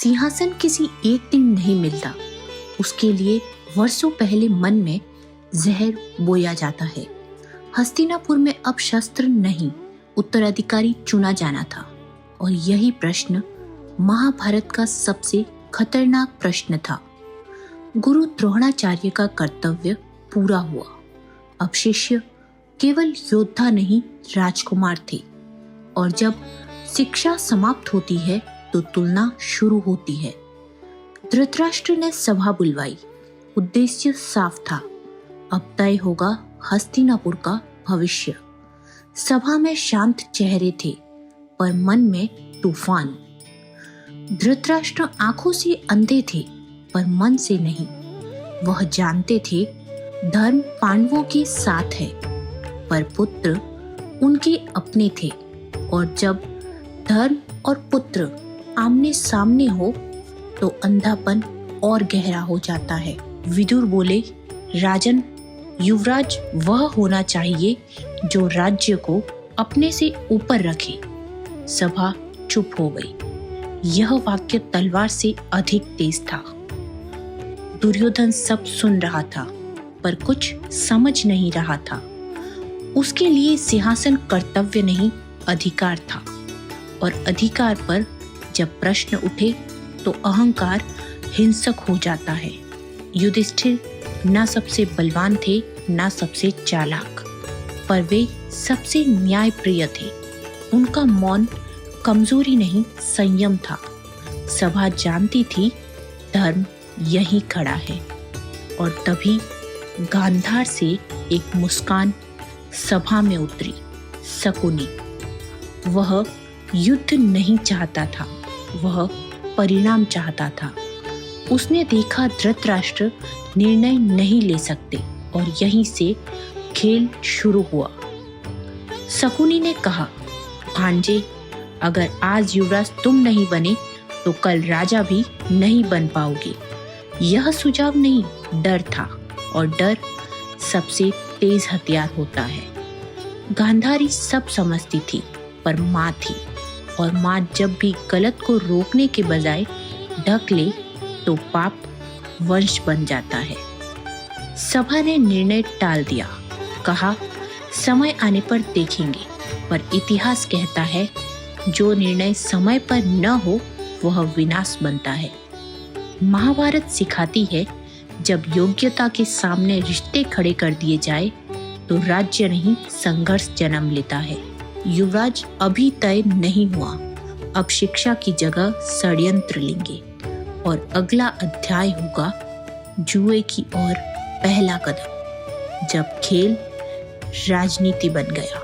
सिंहासन किसी एक दिन नहीं मिलता, उसके लिए वर्षों पहले मन में जहर बोया जाता है। हस्तिनापुर में अब शस्त्र नहीं, उत्तराधिकारी चुना जाना था, और यही प्रश्न महाभारत का सबसे खतरनाक प्रश्न था। गुरु द्रोणाचार्य का कर्तव्य पूरा हुआ। अब शिष्य केवल योद्धा नहीं, राजकुमार थे, और जब शिक्षा समाप्त होती है तो तुलना शुरू होती है। धृतराष्ट्र ने सभा बुलवाई। उद्देश्य साफ था, अब तय होगा हस्तिनापुर का भविष्य। सभा में शांत चेहरे थे, पर मन में तूफान। धृतराष्ट्र आंखों से अंधे थे, पर मन से नहीं। वह जानते थे धर्म पांडवों के साथ है, पर पुत्र उनके अपने थे, और जब धर्म और पुत्र आमने सामने हो तो अंधापन और गहरा हो जाता है। विदुर बोले, राजन, युवराज वह होना चाहिए जो राज्य को अपने से ऊपर रखे। सभा चुप हो गई। यह वाक्य तलवार से अधिक तेज था। दुर्योधन सब सुन रहा था, पर कुछ समझ नहीं रहा था। उसके लिए सिंहासन कर्तव्य नहीं, अधिकार था, और अधिकार पर जब प्रश्न उठे तो अहंकार हिंसक हो जाता है। युधिष्ठिर ना सबसे बलवान थे, ना सबसे चालाक, पर वे सबसे न्यायप्रिय थे। उनका मौन कमजोरी नहीं, संयम था। सभा जानती थी धर्म यहीं खड़ा है, और तभी गांधार से एक मुस्कान सभा में उतरी। शकुनी। वह युद्ध नहीं चाहता था, वह परिणाम चाहता था। उसने देखा धृतराष्ट्र निर्णय नहीं ले सकते, और यहीं से खेल शुरू हुआ। शकुनी ने कहा, भांजे, अगर आज युवराज तुम नहीं बने तो कल राजा भी नहीं बन पाओगे। यह सुझाव नहीं, डर था, और डर सबसे तेज हथियार होता है। गांधारी सब समझती थी, पर माँ थी, और माँ जब भी गलत को रोकने के बजाय ढक ले तो पाप वंश बन जाता है। सभा ने निर्णय टाल दिया। कहा, समय आने पर देखेंगे, पर इतिहास कहता है जो निर्णय समय पर न हो वह विनाश बनता है। महाभारत सिखाती है जब योग्यता के सामने रिश्ते खड़े कर दिए जाए तो राज्य नहीं, संघर्ष जन्म लेता है। युवराज अभी तय नहीं हुआ। अब शिक्षा की जगह षड्यंत्र लेंगे, और अगला अध्याय होगा जुए की ओर पहला कदम, जब खेल राजनीति बन गया।